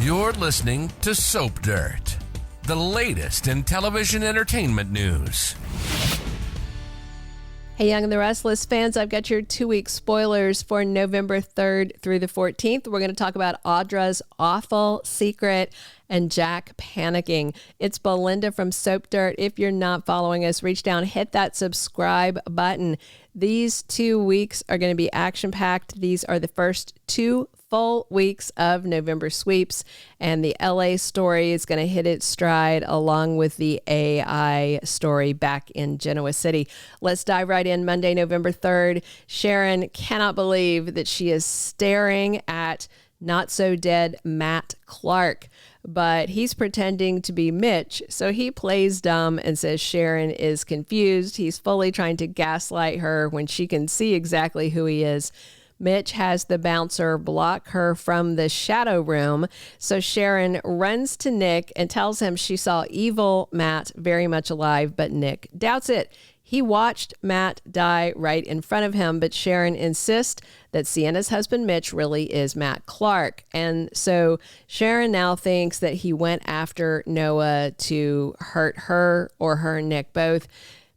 You're listening to Soap Dirt, the latest in television entertainment news. Hey, Young and the Restless fans, I've got your 2-week spoilers for November 3rd through the 14th. We're going to talk about Audra's awful secret and Jack panicking. It's Belinda from Soap Dirt. If you're not following us, reach down, hit that subscribe button. These 2 weeks are going to be action-packed. These are the first 2 full weeks of November sweeps, and the LA story is going to hit its stride along with the AI story back in Genoa City. Let's dive right in. Monday, November 3rd, Sharon cannot believe that she is staring at not so dead Matt Clark, but he's pretending to be Mitch, so he plays dumb and says Sharon is confused. He's fully trying to gaslight her when she can see exactly who he is. Mitch has the bouncer block her from the shadow room, so Sharon runs to Nick and tells him she saw evil Matt very much alive, but Nick doubts it. He watched Matt die right in front of him, but Sharon insists that Sienna's husband Mitch really is Matt Clark. And so Sharon now thinks that he went after Noah to hurt her or her and Nick both,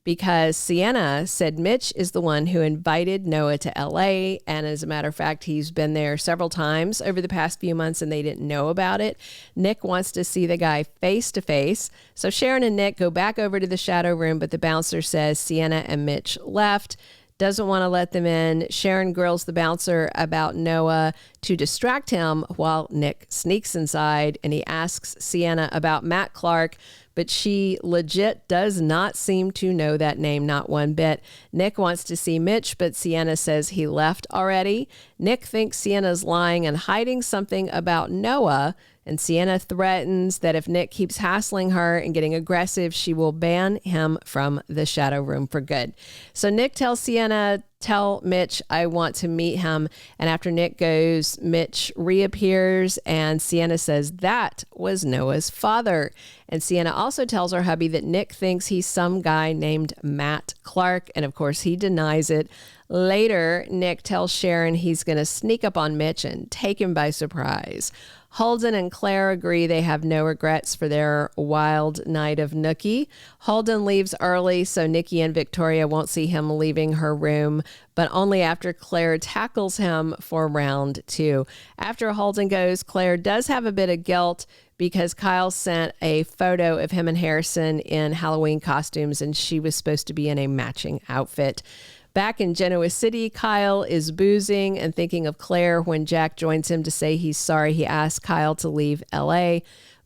because Sienna said Mitch is the one who invited Noah to LA. And as a matter of fact, he's been there several times over the past few months and they didn't know about it. Nick wants to see the guy face to face. So Sharon and Nick go back over to the shadow room, but the bouncer says Sienna and Mitch left. Doesn't want to let them in. Sharon grills the bouncer about Noah to distract him while Nick sneaks inside, and he asks Sienna about Matt Clark, but she legit does not seem to know that name, not one bit. Nick wants to see Mitch, but Sienna says he left already. Nick thinks Sienna's lying and hiding something about Noah, and Sienna threatens that if Nick keeps hassling her and getting aggressive, she will ban him from the shadow room for good. So Nick tells Sienna, tell Mitch I want to meet him. And after Nick goes, Mitch reappears and Sienna says that was Noah's father. And Sienna also tells her hubby that Nick thinks he's some guy named Matt Clark. And of course, he denies it. Later, Nick tells Sharon he's going to sneak up on Mitch and take him by surprise. Holden and Claire agree they have no regrets for their wild night of nookie. Holden leaves early, so Nikki and Victoria won't see him leaving her room, but only after Claire tackles him for round 2. After Holden goes, Claire does have a bit of guilt because Kyle sent a photo of him and Harrison in Halloween costumes, and she was supposed to be in a matching outfit. Back in Genoa City, Kyle is boozing and thinking of Claire when Jack joins him to say he's sorry he asked Kyle to leave LA.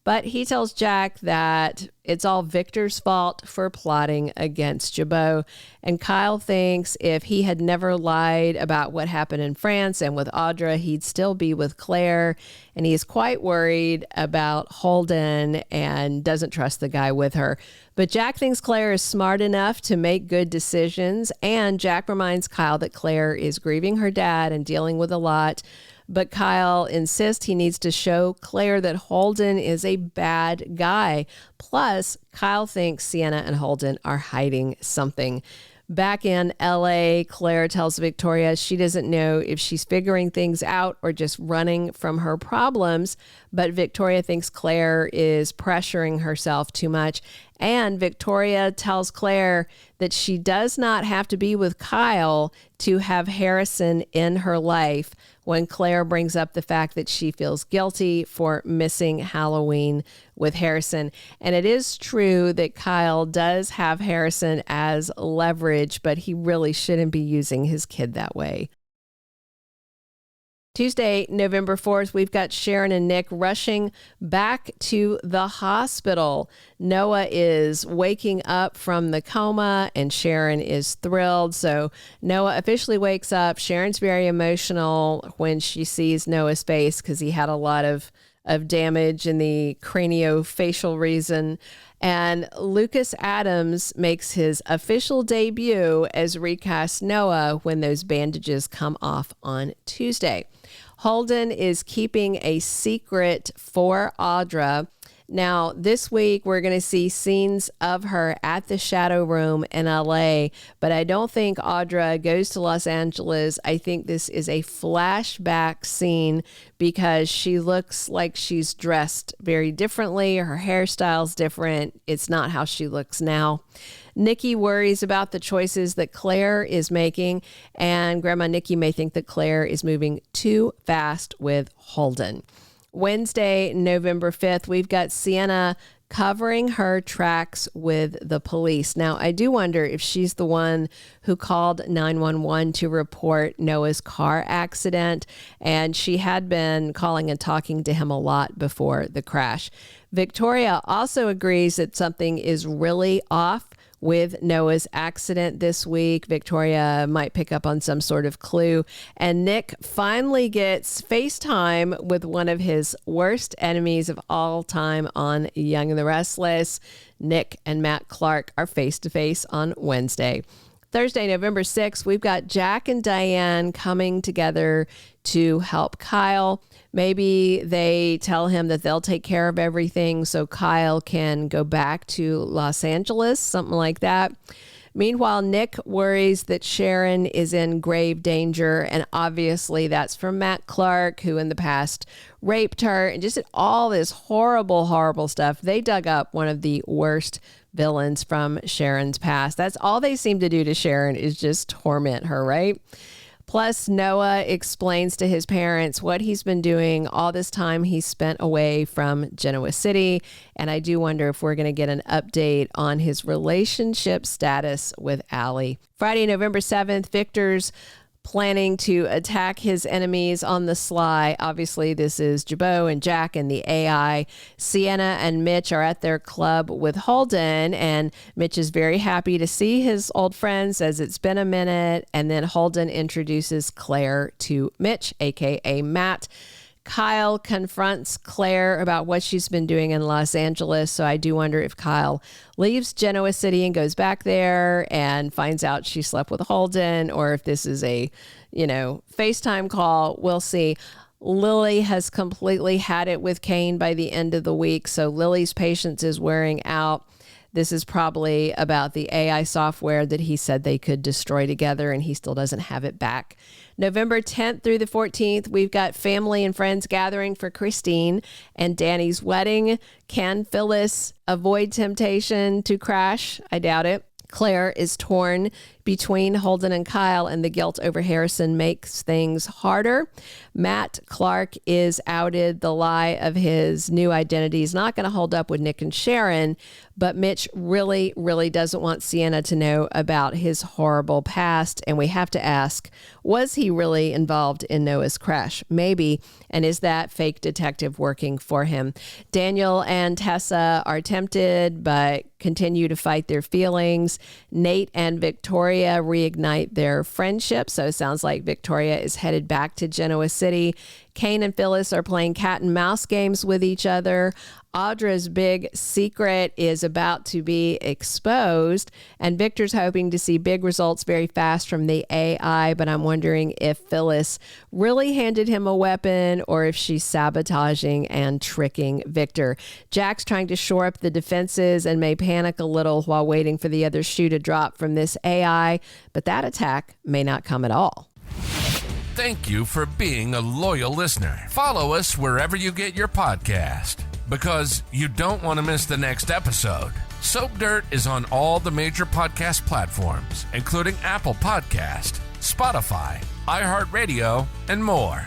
But he tells Jack that it's all Victor's fault for plotting against Jabot. And Kyle thinks if he had never lied about what happened in France and with Audra, he'd still be with Claire. And he's quite worried about Holden and doesn't trust the guy with her. But Jack thinks Claire is smart enough to make good decisions. And Jack reminds Kyle that Claire is grieving her dad and dealing with a lot. But Kyle insists he needs to show Claire that Holden is a bad guy. Plus, Kyle thinks Sienna and Holden are hiding something. Back in LA, Claire tells Victoria she doesn't know if she's figuring things out or just running from her problems, but Victoria thinks Claire is pressuring herself too much. And Victoria tells Claire that she does not have to be with Kyle to have Harrison in her life when Claire brings up the fact that she feels guilty for missing Halloween with Harrison. And it is true that Kyle does have Harrison as leverage, but he really shouldn't be using his kid that way. Tuesday, November 4th, we've got Sharon and Nick rushing back to the hospital. Noah is waking up from the coma and Sharon is thrilled. So Noah officially wakes up. Sharon's very emotional when she sees Noah's face because he had a lot of damage in the craniofacial region. And Lucas Adams makes his official debut as recast Noah when those bandages come off on Tuesday. Holden is keeping a secret for Audra, Now, this week, we're going to see scenes of her at the Shadow Room in LA, but I don't think Audra goes to Los Angeles. I think this is a flashback scene because she looks like she's dressed very differently. Her hairstyle's different. It's not how she looks now. Nikki worries about the choices that Claire is making, and Grandma Nikki may think that Claire is moving too fast with Holden. Wednesday, November 5th, we've got Sienna covering her tracks with the police. Now, I do wonder if she's the one who called 911 to report Noah's car accident, and she had been calling and talking to him a lot before the crash. Victoria also agrees that something is really off with Noah's accident this week. Victoria might pick up on some sort of clue. And Nick finally gets FaceTime with one of his worst enemies of all time on Young and the Restless. Nick and Matt Clark are face-to-face on Wednesday. Thursday, November 6th, we've got Jack and Diane coming together to help Kyle. Maybe they tell him that they'll take care of everything so Kyle can go back to Los Angeles, something like that. Meanwhile, Nick worries that Sharon is in grave danger, and obviously that's from Matt Clark, who in the past raped her and just did all this horrible, horrible stuff. They dug up one of the worst villains from Sharon's past. That's all they seem to do to Sharon is just torment her, right? Plus, Noah explains to his parents what he's been doing all this time he's spent away from Genoa City. And I do wonder if we're going to get an update on his relationship status with Allie. Friday, November 7th, Victor's planning to attack his enemies on the sly. Obviously, this is Jabot and Jack and the AI. Sienna and Mitch are at their club with Holden, and Mitch is very happy to see his old friend, says it's been a minute, and then Holden introduces Claire to Mitch, aka Matt. Kyle confronts Claire about what she's been doing in Los Angeles. So I do wonder if Kyle leaves Genoa City and goes back there and finds out she slept with Holden, or if this is a, FaceTime call. We'll see. Lily has completely had it with Kane by the end of the week. So Lily's patience is wearing out. This is probably about the AI software that he said they could destroy together, and he still doesn't have it back. November 10th through the 14th, we've got family and friends gathering for Christine and Danny's wedding. Can Phyllis avoid temptation to crash? I doubt it. Claire is torn between Holden and Kyle, and the guilt over Harrison makes things harder. Matt Clark is outed. The lie of his new identity is not going to hold up with Nick and Sharon, but Mitch really, really doesn't want Sienna to know about his horrible past. And we have to ask, was he really involved in Noah's crash? Maybe. And is that fake detective working for him? Daniel and Tessa are tempted, but continue to fight their feelings. Nate and Victoria reignite their friendship. So it sounds like Victoria is headed back to Genoa City. Kane and Phyllis are playing cat and mouse games with each other. Audra's big secret is about to be exposed, and Victor's hoping to see big results very fast from the AI, but I'm wondering if Phyllis really handed him a weapon or if she's sabotaging and tricking Victor. Jack's trying to shore up the defenses and may panic a little while waiting for the other shoe to drop from this AI, but that attack may not come at all. Thank you for being a loyal listener. Follow us wherever you get your podcast, because you don't want to miss the next episode. Soap Dirt is on all the major podcast platforms, including Apple Podcast, Spotify, iHeartRadio, and more.